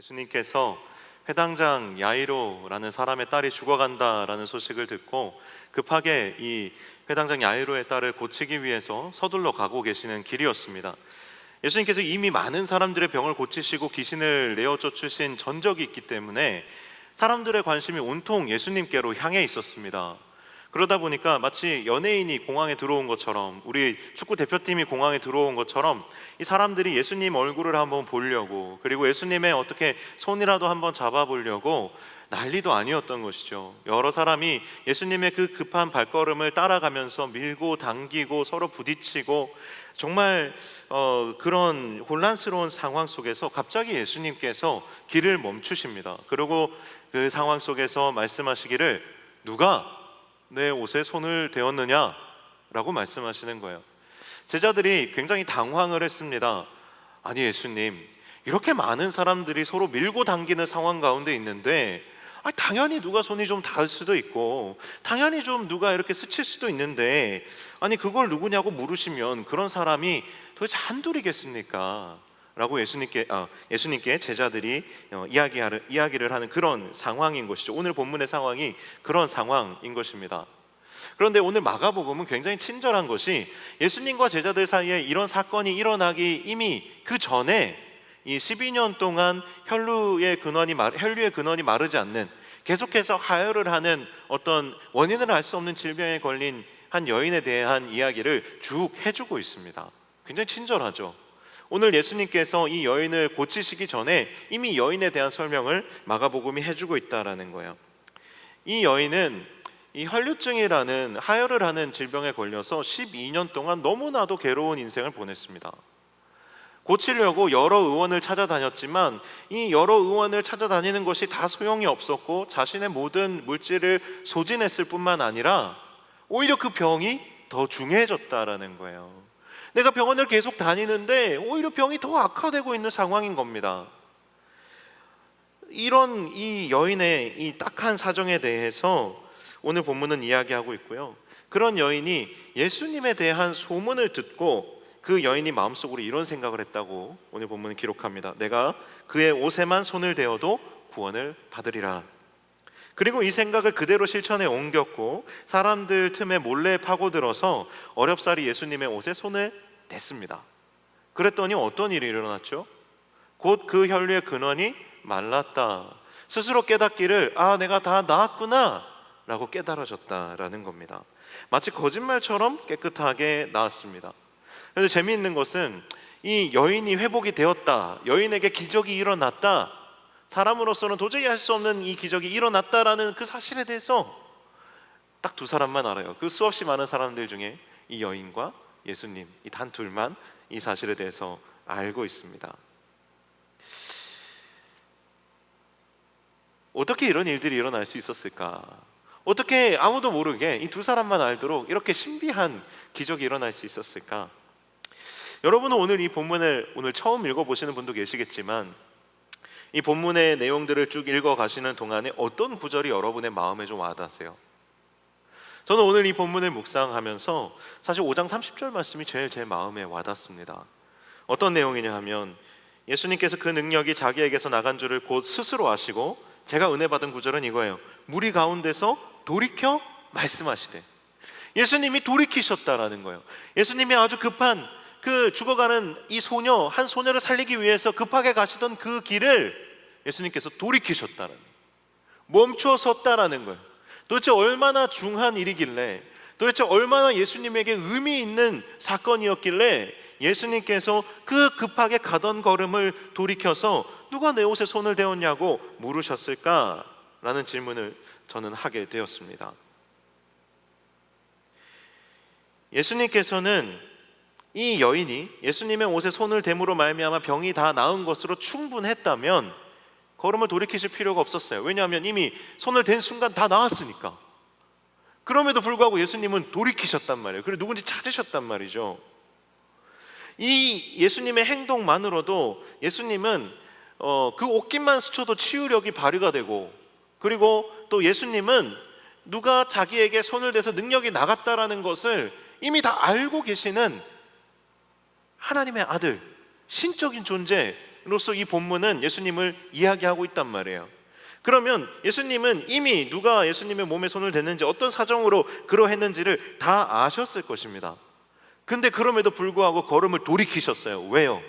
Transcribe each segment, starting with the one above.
예수님께서 회당장 야이로라는 사람의 딸이 죽어간다라는 소식을 듣고 급하게 이 회당장 야이로의 딸을 고치기 위해서 서둘러 가고 계시는 길이었습니다. 예수님께서 이미 많은 사람들의 병을 고치시고 귀신을 내어 쫓으신 전적이 있기 때문에 사람들의 관심이 온통 예수님께로 향해 있었습니다. 그러다 보니까 마치 연예인이 공항에 들어온 것처럼, 우리 축구 대표팀이 공항에 들어온 것처럼 이 사람들이 예수님 얼굴을 한번 보려고, 그리고 예수님의 어떻게 손이라도 한번 잡아보려고 난리도 아니었던 것이죠. 여러 사람이 예수님의 그 급한 발걸음을 따라가면서 밀고 당기고 서로 부딪히고, 정말 그런 혼란스러운 상황 속에서 갑자기 예수님께서 길을 멈추십니다. 그리고 그 상황 속에서 말씀하시기를, 누가 내 옷에 손을 대었느냐? 라고 말씀하시는 거예요. 제자들이 굉장히 당황을 했습니다. 아니 예수님, 이렇게 많은 사람들이 서로 밀고 당기는 상황 가운데 있는데 당연히 누가 손이 좀 닿을 수도 있고 당연히 좀 누가 이렇게 스칠 수도 있는데, 아니 그걸 누구냐고 물으시면 그런 사람이 도대체 한둘이겠습니까? 라고 예수님께 제자들이 이야기를 하는 그런 상황인 것이죠. 오늘 본문의 상황이 그런 상황인 것입니다. 그런데 오늘 마가복음은 굉장히 친절한 것이, 예수님과 제자들 사이에 이런 사건이 일어나기 이미 그 전에 이 12년 동안 혈류의 근원이 마르지 않는, 계속해서 하혈을 하는 어떤 원인을 알 수 없는 질병에 걸린 한 여인에 대한 이야기를 쭉 해주고 있습니다. 굉장히 친절하죠. 오늘 예수님께서 이 여인을 고치시기 전에 이미 여인에 대한 설명을 마가복음이 해주고 있다라는 거예요. 이 여인은 이 혈류증이라는 하혈을 하는 질병에 걸려서 12년 동안 너무나도 괴로운 인생을 보냈습니다. 고치려고 여러 의원을 찾아다녔지만 이 여러 의원을 찾아다니는 것이 다 소용이 없었고, 자신의 모든 물질을 소진했을 뿐만 아니라 오히려 그 병이 더 중해졌다라는 거예요. 내가 병원을 계속 다니는데 오히려 병이 더 악화되고 있는 상황인 겁니다. 이런 이 여인의 이 딱한 사정에 대해서 오늘 본문은 이야기하고 있고요. 그런 여인이 예수님에 대한 소문을 듣고 그 여인이 마음속으로 이런 생각을 했다고 오늘 본문은 기록합니다. 내가 그의 옷에만 손을 대어도 구원을 받으리라. 그리고 이 생각을 그대로 실천에 옮겼고 사람들 틈에 몰래 파고들어서 어렵사리 예수님의 옷에 손을 댔습니다. 그랬더니 어떤 일이 일어났죠? 곧 그 혈류의 근원이 말랐다. 스스로 깨닫기를, 내가 다 나았구나 라고 깨달아졌다라는 겁니다. 마치 거짓말처럼 깨끗하게 나았습니다. 그런데 재미있는 것은 이 여인이 회복이 되었다, 여인에게 기적이 일어났다, 사람으로서는 도저히 할 수 없는 이 기적이 일어났다라는 그 사실에 대해서 딱 두 사람만 알아요. 그 수없이 많은 사람들 중에 이 여인과 예수님, 이 단 둘만 이 사실에 대해서 알고 있습니다. 어떻게 이런 일들이 일어날 수 있었을까? 어떻게 아무도 모르게 이 두 사람만 알도록 이렇게 신비한 기적이 일어날 수 있었을까? 여러분은 오늘 이 본문을 오늘 처음 읽어보시는 분도 계시겠지만, 이 본문의 내용들을 쭉 읽어가시는 동안에 어떤 구절이 여러분의 마음에 좀 와닿으세요? 저는 오늘 이 본문을 묵상하면서 사실 5장 30절 말씀이 제일 제 마음에 와닿습니다. 어떤 내용이냐 하면, 예수님께서 그 능력이 자기에게서 나간 줄을 곧 스스로 아시고, 제가 은혜 받은 구절은 이거예요. 무리 가운데서 돌이켜 말씀하시되. 예수님이 돌이키셨다라는 거예요. 예수님이 아주 급한 그 죽어가는 이 소녀, 한 소녀를 살리기 위해서 급하게 가시던 그 길을 예수님께서 돌이키셨다라는 거예요. 멈춰 섰다라는 거예요. 도대체 얼마나 중한 일이길래, 도대체 얼마나 예수님에게 의미 있는 사건이었길래 예수님께서 그 급하게 가던 걸음을 돌이켜서 누가 내 옷에 손을 대었냐고 물으셨을까라는 질문을 저는 하게 되었습니다. 예수님께서는 이 여인이 예수님의 옷에 손을 댐으로 말미암아 병이 다 나은 것으로 충분했다면 걸음을 돌이키실 필요가 없었어요. 왜냐하면 이미 손을 댄 순간 다 나았으니까. 그럼에도 불구하고 예수님은 돌이키셨단 말이에요. 그리고 누군지 찾으셨단 말이죠. 이 예수님의 행동만으로도 예수님은 그 옷깃만 스쳐도 치유력이 발휘가 되고, 그리고 또 예수님은 누가 자기에게 손을 대서 능력이 나갔다라는 것을 이미 다 알고 계시는 하나님의 아들, 신적인 존재, 문제로서 이 본문은 예수님을 이야기하고 있단 말이에요. 그러면 예수님은 이미 누가 예수님의 몸에 손을 댔는지, 어떤 사정으로 그러했는지를 다 아셨을 것입니다. 근데 그럼에도 불구하고 걸음을 돌이키셨어요. 왜요?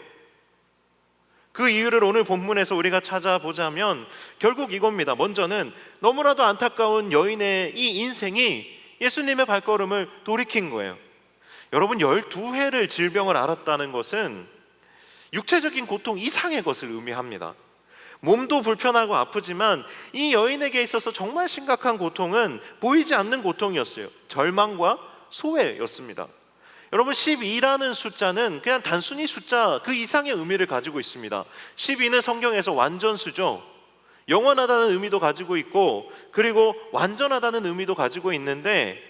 그 이유를 오늘 본문에서 우리가 찾아보자면 결국 이겁니다. 먼저는 너무나도 안타까운 여인의 이 인생이 예수님의 발걸음을 돌이킨 거예요. 여러분, 12회를 질병을 앓았다는 것은 육체적인 고통 이상의 것을 의미합니다. 몸도 불편하고 아프지만 이 여인에게 있어서 정말 심각한 고통은 보이지 않는 고통이었어요. 절망과 소외였습니다. 여러분, 12라는 숫자는 그냥 단순히 숫자 그 이상의 의미를 가지고 있습니다. 12는 성경에서 완전수죠. 영원하다는 의미도 가지고 있고, 그리고 완전하다는 의미도 가지고 있는데,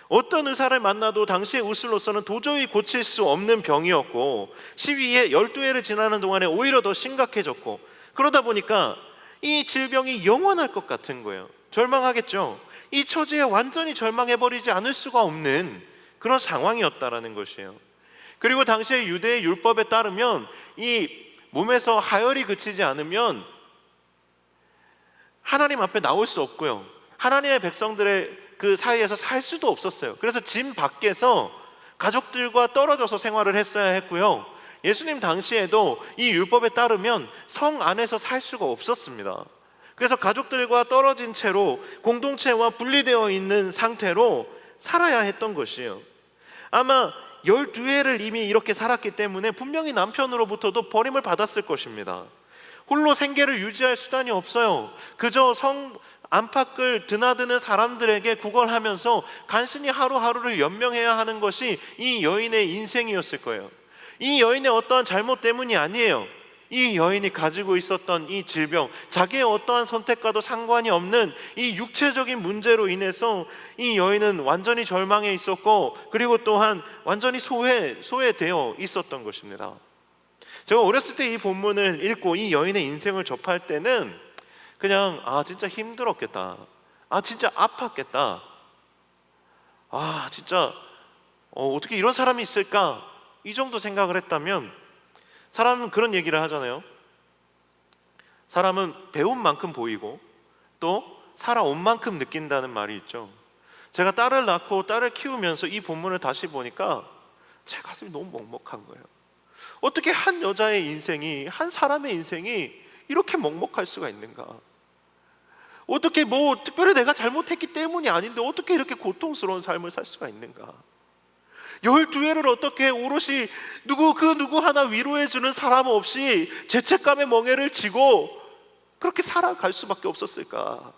어떤 의사를 만나도 당시의 의술로서는 도저히 고칠 수 없는 병이었고, 12회 12회를 지나는 동안에 오히려 더 심각해졌고, 그러다 보니까 이 질병이 영원할 것 같은 거예요. 절망하겠죠. 이 처지에 완전히 절망해버리지 않을 수가 없는 그런 상황이었다라는 것이에요. 그리고 당시의 유대의 율법에 따르면 이 몸에서 하혈이 그치지 않으면 하나님 앞에 나올 수 없고요, 하나님의 백성들의 그 사이에서 살 수도 없었어요. 그래서 집 밖에서 가족들과 떨어져서 생활을 했어야 했고요, 예수님 당시에도 이 율법에 따르면 성 안에서 살 수가 없었습니다. 그래서 가족들과 떨어진 채로 공동체와 분리되어 있는 상태로 살아야 했던 것이에요. 아마 12회를 이미 이렇게 살았기 때문에 분명히 남편으로부터도 버림을 받았을 것입니다. 홀로 생계를 유지할 수단이 없어요. 그저 성 안팎을 드나드는 사람들에게 구걸하면서 간신히 하루하루를 연명해야 하는 것이 이 여인의 인생이었을 거예요. 이 여인의 어떠한 잘못 때문이 아니에요. 이 여인이 가지고 있었던 이 질병, 자기의 어떠한 선택과도 상관이 없는 이 육체적인 문제로 인해서 이 여인은 완전히 절망해 있었고, 그리고 또한 완전히 소외되어 있었던 것입니다. 제가 어렸을 때 이 본문을 읽고 이 여인의 인생을 접할 때는 그냥 진짜 힘들었겠다, 진짜 아팠겠다, 진짜 어떻게 이런 사람이 있을까, 이 정도 생각을 했다면, 사람은 그런 얘기를 하잖아요. 사람은 배운 만큼 보이고 또 살아온 만큼 느낀다는 말이 있죠. 제가 딸을 낳고 딸을 키우면서 이 본문을 다시 보니까 제 가슴이 너무 먹먹한 거예요. 어떻게 한 여자의 인생이, 한 사람의 인생이 이렇게 먹먹할 수가 있는가? 어떻게 특별히 내가 잘못했기 때문이 아닌데 어떻게 이렇게 고통스러운 삶을 살 수가 있는가? 12회를 어떻게 오롯이 누구 하나 위로해주는 사람 없이 죄책감의 멍에를 지고 그렇게 살아갈 수밖에 없었을까?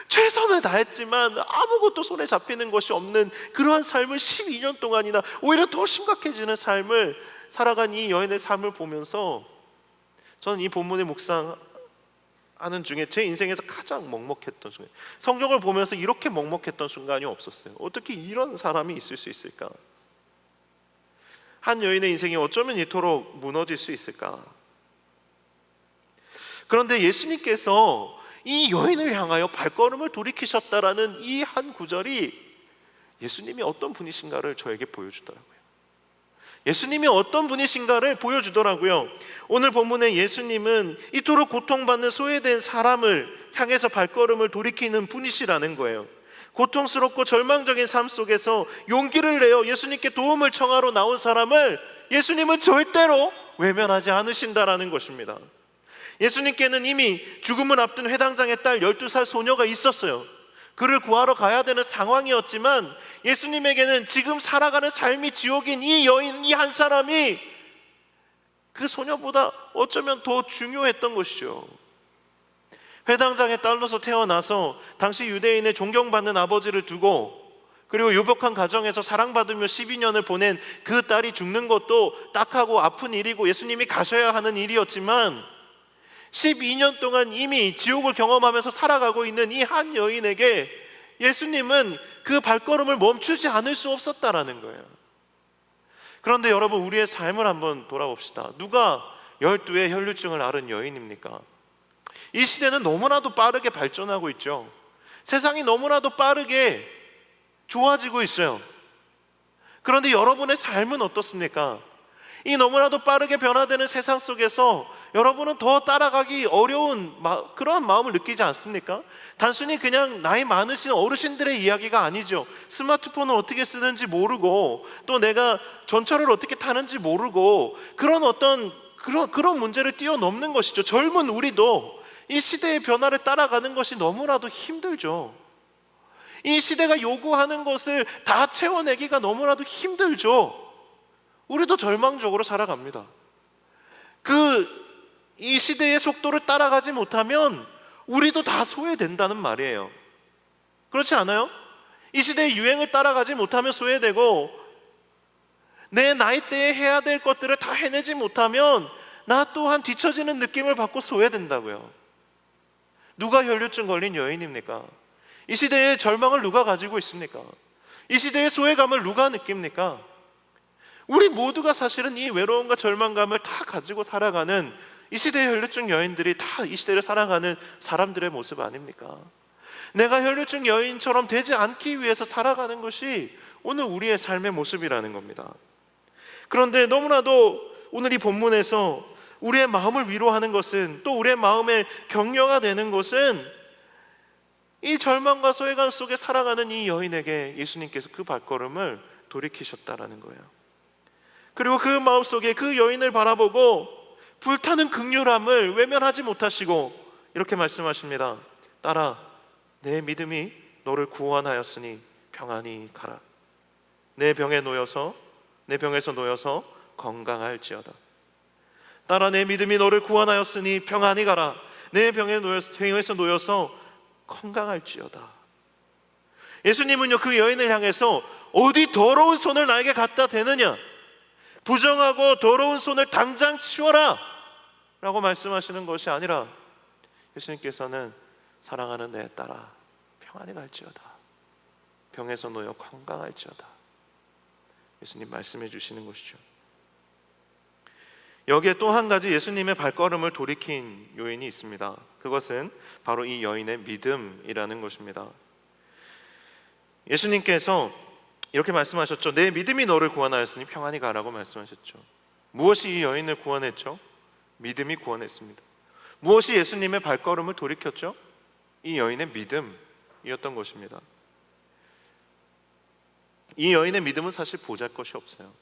최선을 다했지만 아무것도 손에 잡히는 것이 없는 그러한 삶을 12년 동안이나, 오히려 더 심각해지는 삶을 살아간 이 여인의 삶을 보면서 저는 이 본문의 묵상하는 중에 제 인생에서 가장 먹먹했던 순간, 성경을 보면서 이렇게 먹먹했던 순간이 없었어요. 어떻게 이런 사람이 있을 수 있을까? 한 여인의 인생이 어쩌면 이토록 무너질 수 있을까? 그런데 예수님께서 이 여인을 향하여 발걸음을 돌이키셨다라는 이 한 구절이 예수님이 어떤 분이신가를 저에게 보여주더라고요. 예수님이 어떤 분이신가를 보여주더라고요. 오늘 본문에 예수님은 이토록 고통받는 소외된 사람을 향해서 발걸음을 돌이키는 분이시라는 거예요. 고통스럽고 절망적인 삶 속에서 용기를 내어 예수님께 도움을 청하러 나온 사람을 예수님은 절대로 외면하지 않으신다라는 것입니다. 예수님께는 이미 죽음을 앞둔 회당장의 딸 12살 소녀가 있었어요. 그를 구하러 가야 되는 상황이었지만 예수님에게는 지금 살아가는 삶이 지옥인 이 여인, 이 한 사람이 그 소녀보다 어쩌면 더 중요했던 것이죠. 회당장의 딸로서 태어나서 당시 유대인의 존경받는 아버지를 두고, 그리고 유복한 가정에서 사랑받으며 12년을 보낸 그 딸이 죽는 것도 딱하고 아픈 일이고 예수님이 가셔야 하는 일이었지만, 12년 동안 이미 지옥을 경험하면서 살아가고 있는 이 한 여인에게 예수님은 그 발걸음을 멈추지 않을 수 없었다라는 거예요. 그런데 여러분, 우리의 삶을 한번 돌아봅시다. 누가 12의 혈류증을 앓은 여인입니까? 이 시대는 너무나도 빠르게 발전하고 있죠. 세상이 너무나도 빠르게 좋아지고 있어요. 그런데 여러분의 삶은 어떻습니까? 이 너무나도 빠르게 변화되는 세상 속에서 여러분은 더 따라가기 어려운 그러한 마음을 느끼지 않습니까? 단순히 그냥 나이 많으신 어르신들의 이야기가 아니죠. 스마트폰을 어떻게 쓰는지 모르고 또 내가 전철을 어떻게 타는지 모르고 그런 문제를 뛰어넘는 것이죠. 젊은 우리도 이 시대의 변화를 따라가는 것이 너무나도 힘들죠. 이 시대가 요구하는 것을 다 채워내기가 너무나도 힘들죠. 우리도 절망적으로 살아갑니다. 이 시대의 속도를 따라가지 못하면 우리도 다 소외된다는 말이에요. 그렇지 않아요? 이 시대의 유행을 따라가지 못하면 소외되고, 내 나이대에 해야 될 것들을 다 해내지 못하면 나 또한 뒤처지는 느낌을 받고 소외된다고요. 누가 혈류증 걸린 여인입니까? 이 시대의 절망을 누가 가지고 있습니까? 이 시대의 소외감을 누가 느낍니까? 우리 모두가 사실은 이 외로움과 절망감을 다 가지고 살아가는 이 시대의 혈류증 여인들이 다 이 시대를 살아가는 사람들의 모습 아닙니까? 내가 혈류증 여인처럼 되지 않기 위해서 살아가는 것이 오늘 우리의 삶의 모습이라는 겁니다. 그런데 너무나도 오늘 이 본문에서 우리의 마음을 위로하는 것은, 또 우리의 마음에 격려가 되는 것은, 이 절망과 소외감 속에 살아가는 이 여인에게 예수님께서 그 발걸음을 돌이키셨다라는 거예요. 그리고 그 마음속에 그 여인을 바라보고 불타는 긍휼함을 외면하지 못하시고 이렇게 말씀하십니다. 딸아, 내 믿음이 너를 구원하였으니 평안히 가라. 내 병에서 놓여서 건강할지어다. 딸아, 내 믿음이 너를 구원하였으니 평안히 가라. 내 병에서 놓여서 건강할지어다. 예수님은요, 그 여인을 향해서 어디 더러운 손을 나에게 갖다 대느냐, 부정하고 더러운 손을 당장 치워라 라고 말씀하시는 것이 아니라, 예수님께서는 사랑하는 내 딸아, 평안히 갈지어다. 병에서 놓여 건강할지어다. 예수님 말씀해 주시는 것이죠. 여기에 또 한 가지 예수님의 발걸음을 돌이킨 요인이 있습니다. 그것은 바로 이 여인의 믿음이라는 것입니다. 예수님께서 이렇게 말씀하셨죠. 내 믿음이 너를 구원하였으니 평안히 가라고 말씀하셨죠. 무엇이 이 여인을 구원했죠? 믿음이 구원했습니다. 무엇이 예수님의 발걸음을 돌이켰죠? 이 여인의 믿음이었던 것입니다. 이 여인의 믿음은 사실 보잘것이 없어요.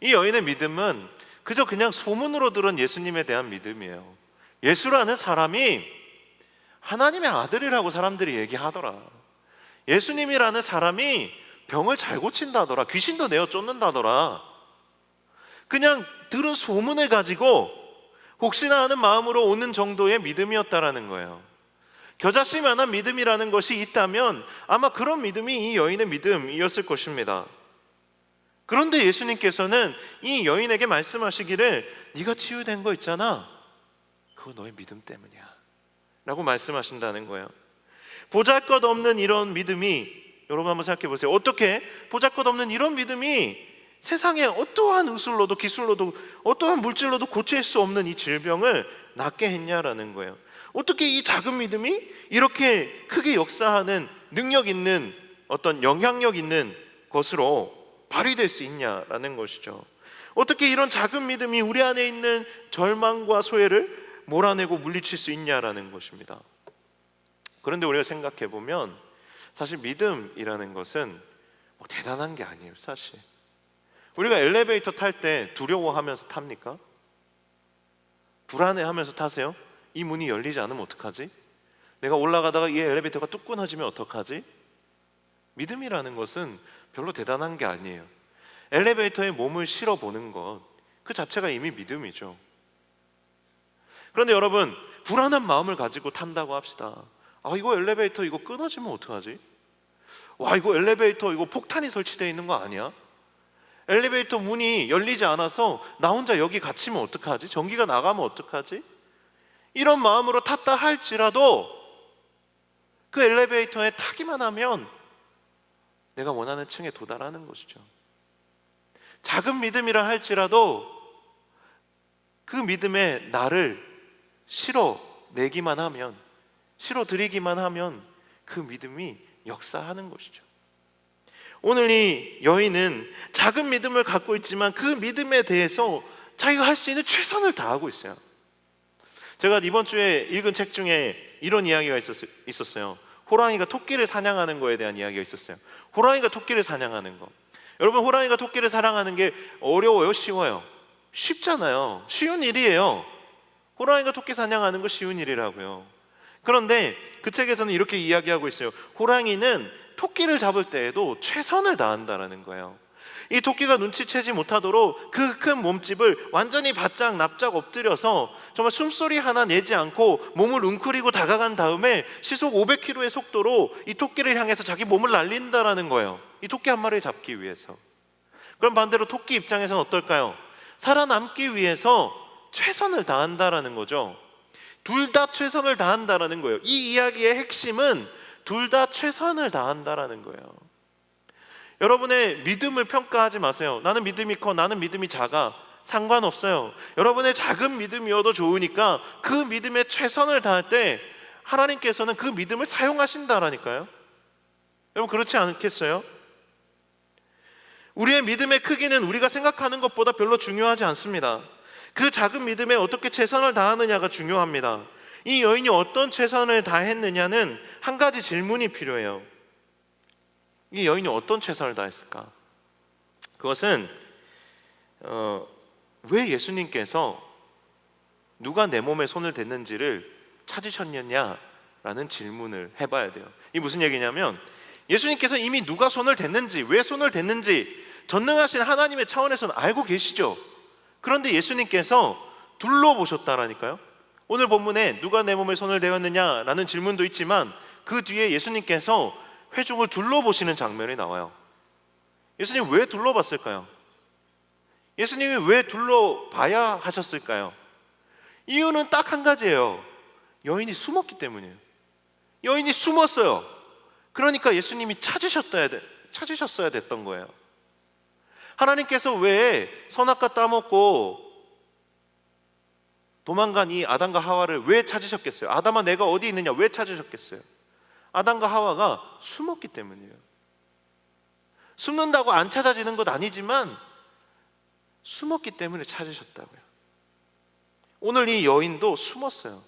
이 여인의 믿음은 그냥 소문으로 들은 예수님에 대한 믿음이에요. 예수라는 사람이 하나님의 아들이라고 사람들이 얘기하더라. 예수님이라는 사람이 병을 잘 고친다더라. 귀신도 내어 쫓는다더라. 그냥 들은 소문을 가지고 혹시나 하는 마음으로 오는 정도의 믿음이었다라는 거예요. 겨자씨만한 믿음이라는 것이 있다면 아마 그런 믿음이 이 여인의 믿음이었을 것입니다. 그런데 예수님께서는 이 여인에게 말씀하시기를, 네가 치유된 거 있잖아, 그거 너의 믿음 때문이야 라고 말씀하신다는 거예요. 보잘것없는 이런 믿음이, 여러분 한번 생각해 보세요. 어떻게 보잘것없는 이런 믿음이 세상에 어떠한 의술로도 기술로도 어떠한 물질로도 고칠 수 없는 이 질병을 낫게 했냐라는 거예요. 어떻게 이 작은 믿음이 이렇게 크게 역사하는 능력 있는, 어떤 영향력 있는 것으로 발휘될 수 있냐라는 것이죠. 어떻게 이런 작은 믿음이 우리 안에 있는 절망과 소외를 몰아내고 물리칠 수 있냐라는 것입니다. 그런데 우리가 생각해 보면 사실 믿음이라는 것은 대단한 게 아니에요. 사실 우리가 엘리베이터 탈 때 두려워하면서 탑니까? 불안해하면서 타세요? 이 문이 열리지 않으면 어떡하지? 내가 올라가다가 이 엘리베이터가 뚝 끊어지면 어떡하지? 믿음이라는 것은 별로 대단한 게 아니에요. 엘리베이터에 몸을 실어보는 것, 그 자체가 이미 믿음이죠. 그런데 여러분, 불안한 마음을 가지고 탄다고 합시다. 이거 엘리베이터 이거 끊어지면 어떡하지? 이거 엘리베이터 이거 폭탄이 설치되어 있는 거 아니야? 엘리베이터 문이 열리지 않아서 나 혼자 여기 갇히면 어떡하지? 전기가 나가면 어떡하지? 이런 마음으로 탔다 할지라도 그 엘리베이터에 타기만 하면 내가 원하는 층에 도달하는 것이죠. 작은 믿음이라 할지라도 그 믿음에 나를 실어내기만 하면, 실어드리기만 하면 그 믿음이 역사하는 것이죠. 오늘 이 여인은 작은 믿음을 갖고 있지만 그 믿음에 대해서 자기가 할 수 있는 최선을 다하고 있어요. 제가 이번 주에 읽은 책 중에 이런 이야기가 있었어요. 호랑이가 토끼를 사냥하는 거에 대한 이야기가 있었어요. 호랑이가 토끼를 사냥하는 거. 여러분, 호랑이가 토끼를 사냥하는 게 어려워요? 쉬워요? 쉽잖아요. 쉬운 일이에요. 호랑이가 토끼 사냥하는 거 쉬운 일이라고요. 그런데 그 책에서는 이렇게 이야기하고 있어요. 호랑이는 토끼를 잡을 때에도 최선을 다한다라는 거예요. 이 토끼가 눈치채지 못하도록 그 큰 몸집을 완전히 바짝 납작 엎드려서 정말 숨소리 하나 내지 않고 몸을 웅크리고 다가간 다음에 시속 500km의 속도로 이 토끼를 향해서 자기 몸을 날린다라는 거예요. 이 토끼 한 마리를 잡기 위해서. 그럼 반대로 토끼 입장에서는 어떨까요? 살아남기 위해서 최선을 다한다라는 거죠. 둘 다 최선을 다한다라는 거예요. 이 이야기의 핵심은 둘 다 최선을 다한다라는 거예요. 여러분의 믿음을 평가하지 마세요. 나는 믿음이 커, 나는 믿음이 작아. 상관없어요. 여러분의 작은 믿음이어도 좋으니까 그 믿음에 최선을 다할 때 하나님께서는 그 믿음을 사용하신다라니까요. 여러분, 그렇지 않겠어요? 우리의 믿음의 크기는 우리가 생각하는 것보다 별로 중요하지 않습니다. 그 작은 믿음에 어떻게 최선을 다하느냐가 중요합니다. 이 여인이 어떤 최선을 다했느냐는 한 가지 질문이 필요해요. 이 여인이 어떤 최선을 다했을까? 그것은 왜 예수님께서 누가 내 몸에 손을 댔는지를 찾으셨느냐라는 질문을 해봐야 돼요. 이게 무슨 얘기냐면 예수님께서 이미 누가 손을 댔는지, 왜 손을 댔는지 전능하신 하나님의 차원에서는 알고 계시죠. 그런데 예수님께서 둘러보셨다라니까요. 오늘 본문에 누가 내 몸에 손을 대었느냐라는 질문도 있지만 그 뒤에 예수님께서 회중을 둘러보시는 장면이 나와요. 예수님 왜 둘러봤을까요? 예수님이 왜 둘러봐야 하셨을까요? 이유는 딱 한 가지예요. 여인이 숨었기 때문이에요. 여인이 숨었어요. 그러니까 예수님이 찾으셨어야 됐던 거예요. 하나님께서 왜 선악과 따먹고 도망간 이 아담과 하와를 왜 찾으셨겠어요? 아담아 내가 어디 있느냐 왜 찾으셨겠어요? 아담과 하와가 숨었기 때문이에요. 숨는다고 안 찾아지는 것 아니지만 숨었기 때문에 찾으셨다고요. 오늘 이 여인도 숨었어요.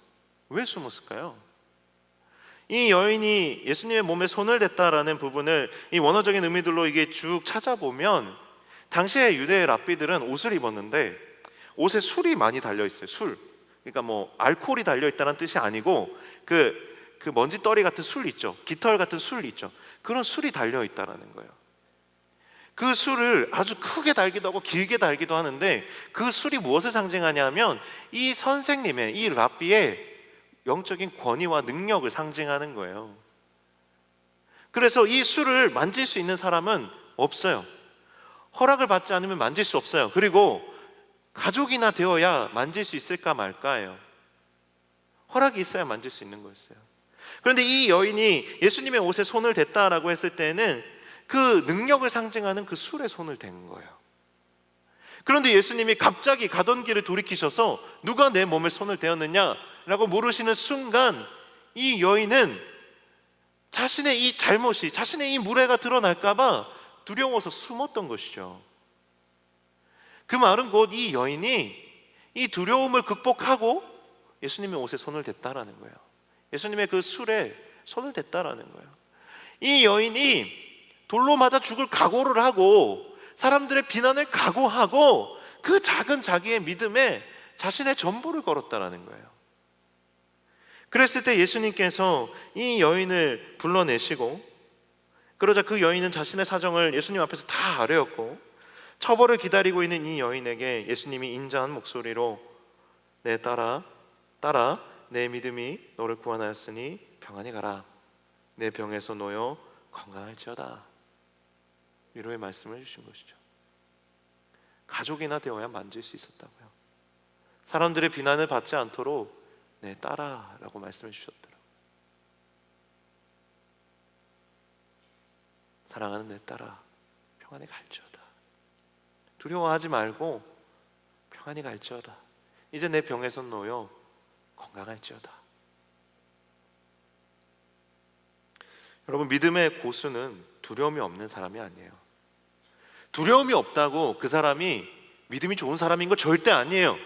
왜 숨었을까요? 이 여인이 예수님의 몸에 손을 댔다라는 부분을 이 원어적인 의미들로 이게 쭉 찾아보면 당시에 유대 랍비들은 옷을 입었는데 옷에 술이 많이 달려 있어요. 술. 그러니까 뭐 알코올이 달려 있다는 뜻이 아니고 그 먼지떨이 같은 술 있죠. 깃털 같은 술 있죠. 그런 술이 달려 있다라는 거예요. 그 술을 아주 크게 달기도 하고 길게 달기도 하는데 그 술이 무엇을 상징하냐면 이 선생님의, 이 랍비의 영적인 권위와 능력을 상징하는 거예요. 그래서 이 술을 만질 수 있는 사람은 없어요. 허락을 받지 않으면 만질 수 없어요. 그리고 가족이나 되어야 만질 수 있을까 말까예요. 허락이 있어야 만질 수 있는 거였어요. 그런데 이 여인이 예수님의 옷에 손을 댔다라고 했을 때는 그 능력을 상징하는 그 술에 손을 댄 거예요. 그런데 예수님이 갑자기 가던 길을 돌이키셔서 누가 내 몸에 손을 대었느냐라고 물으시는 순간 이 여인은 자신의 이 잘못이, 자신의 이 무례가 드러날까 봐 두려워서 숨었던 것이죠. 그 말은 곧 이 여인이 이 두려움을 극복하고 예수님의 옷에 손을 댔다라는 거예요. 예수님의 그 술에 손을 댔다라는 거예요. 이 여인이 돌로 맞아 죽을 각오를 하고 사람들의 비난을 각오하고 그 작은 자기의 믿음에 자신의 전부를 걸었다라는 거예요. 그랬을 때 예수님께서 이 여인을 불러내시고 그러자 그 여인은 자신의 사정을 예수님 앞에서 다 아뢰었고 처벌을 기다리고 있는 이 여인에게 예수님이 인자한 목소리로 내 따라 내 믿음이 너를 구원하였으니 평안히 가라. 내 병에서 놓여 건강할지어다. 위로의 말씀을 주신 것이죠. 가족이나 되어야 만질 수 있었다고요. 사람들의 비난을 받지 않도록 내 따라라고 말씀해 주셨더라고요. 사랑하는 내 따라 평안히 갈지어다. 두려워하지 말고 평안히 갈지어다. 이제 내 병에서 놓여 건강할지어다. 여러분, 믿음의 고수는 두려움이 없는 사람이 아니에요. 두려움이 없다고 그 사람이 믿음이 좋은 사람인 거 절대 아니에요.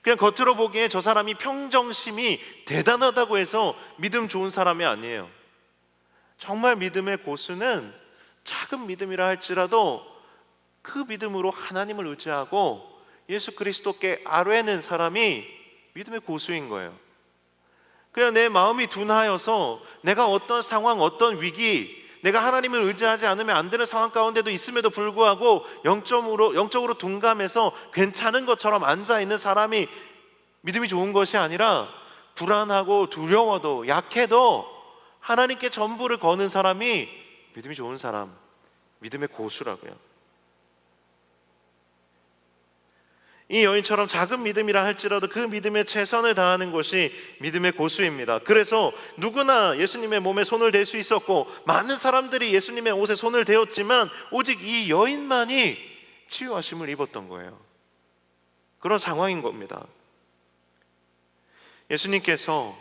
그냥 겉으로 보기에 저 사람이 평정심이 대단하다고 해서 믿음 좋은 사람이 아니에요. 정말 믿음의 고수는 작은 믿음이라 할지라도 그 믿음으로 하나님을 의지하고 예수 그리스도께 아뢰는 사람이 믿음의 고수인 거예요. 그냥 내 마음이 둔하여서 내가 어떤 상황, 어떤 위기, 내가 하나님을 의지하지 않으면 안 되는 상황 가운데도 있음에도 불구하고 영적으로 둔감해서 괜찮은 것처럼 앉아있는 사람이 믿음이 좋은 것이 아니라 불안하고 두려워도 약해도 하나님께 전부를 거는 사람이 믿음이 좋은 사람, 믿음의 고수라고요. 이 여인처럼 작은 믿음이라 할지라도 그 믿음에 최선을 다하는 것이 믿음의 고수입니다. 그래서 누구나 예수님의 몸에 손을 댈 수 있었고 많은 사람들이 예수님의 옷에 손을 대었지만 오직 이 여인만이 치유하심을 입었던 거예요. 그런 상황인 겁니다. 예수님께서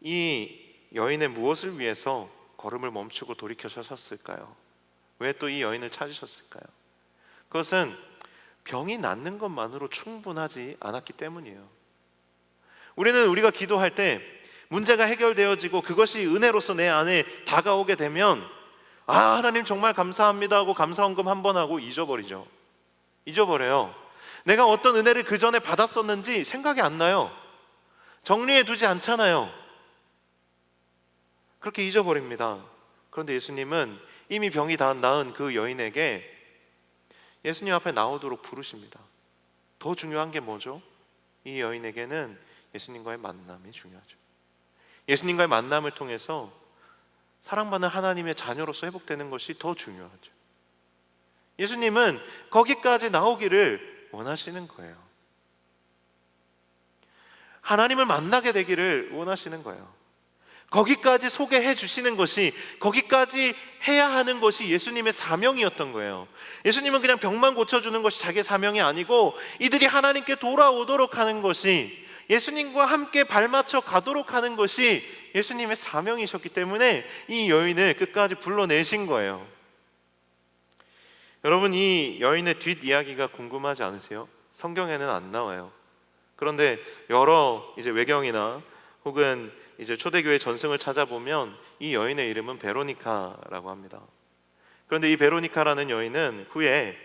이 여인의 무엇을 위해서 걸음을 멈추고 돌이켜 서셨을까요? 왜 또 이 여인을 찾으셨을까요? 그것은 병이 낫는 것만으로 충분하지 않았기 때문이에요. 우리가 기도할 때 문제가 해결되어지고 그것이 은혜로서 내 안에 다가오게 되면 하나님 정말 감사합니다 하고 감사헌금 한번 하고 잊어버려요. 내가 어떤 은혜를 그 전에 받았었는지 생각이 안 나요. 정리해 두지 않잖아요. 그렇게 잊어버립니다. 그런데 예수님은 이미 병이 다 나은 그 여인에게 예수님 앞에 나오도록 부르십니다. 더 중요한 게 뭐죠? 이 여인에게는 예수님과의 만남이 중요하죠. 예수님과의 만남을 통해서 사랑받는 하나님의 자녀로서 회복되는 것이 더 중요하죠. 예수님은 거기까지 나오기를 원하시는 거예요. 하나님을 만나게 되기를 원하시는 거예요. 거기까지 소개해 주시는 것이, 거기까지 해야 하는 것이 예수님의 사명이었던 거예요. 예수님은 그냥 병만 고쳐주는 것이 자기의 사명이 아니고 이들이 하나님께 돌아오도록 하는 것이, 예수님과 함께 발맞춰 가도록 하는 것이 예수님의 사명이셨기 때문에 이 여인을 끝까지 불러내신 거예요. 여러분, 이 여인의 뒷이야기가 궁금하지 않으세요? 성경에는 안 나와요. 그런데 여러 외경이나 혹은 초대교회 전승을 찾아보면 이 여인의 이름은 베로니카라고 합니다. 그런데 이 베로니카라는 여인은 후에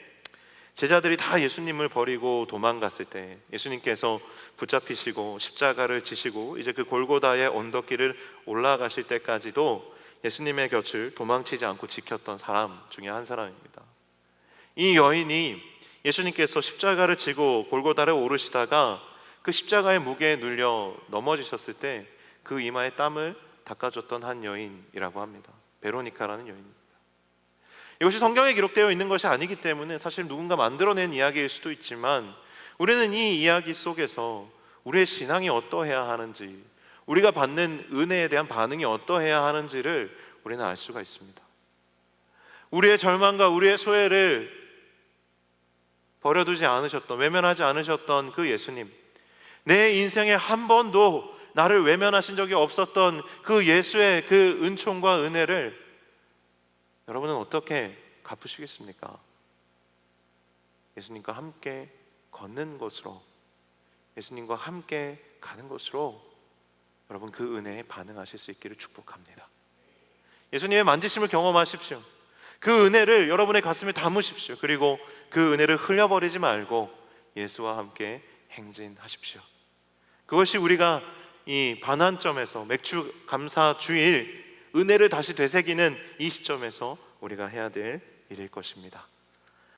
제자들이 다 예수님을 버리고 도망갔을 때 예수님께서 붙잡히시고 십자가를 지시고 그 골고다의 언덕길을 올라가실 때까지도 예수님의 곁을 도망치지 않고 지켰던 사람 중에 한 사람입니다. 이 여인이 예수님께서 십자가를 지고 골고다를 오르시다가 그 십자가의 무게에 눌려 넘어지셨을 때 그 이마에 땀을 닦아줬던 한 여인이라고 합니다. 베로니카라는 여인입니다. 이것이 성경에 기록되어 있는 것이 아니기 때문에 사실 누군가 만들어낸 이야기일 수도 있지만 우리는 이 이야기 속에서 우리의 신앙이 어떠해야 하는지, 우리가 받는 은혜에 대한 반응이 어떠해야 하는지를 우리는 알 수가 있습니다. 우리의 절망과 우리의 소외를 버려두지 않으셨던, 외면하지 않으셨던 그 예수님, 내 인생에 한 번도 나를 외면하신 적이 없었던 그 예수의 그 은총과 은혜를 여러분은 어떻게 갚으시겠습니까? 예수님과 함께 걷는 것으로, 예수님과 함께 가는 것으로 여러분 그 은혜에 반응하실 수 있기를 축복합니다. 예수님의 만지심을 경험하십시오. 그 은혜를 여러분의 가슴에 담으십시오. 그리고 그 은혜를 흘려버리지 말고 예수와 함께 행진하십시오. 그것이 우리가 이 반환점에서 맥주 감사 주일 은혜를 다시 되새기는 이 시점에서 우리가 해야 될 일일 것입니다.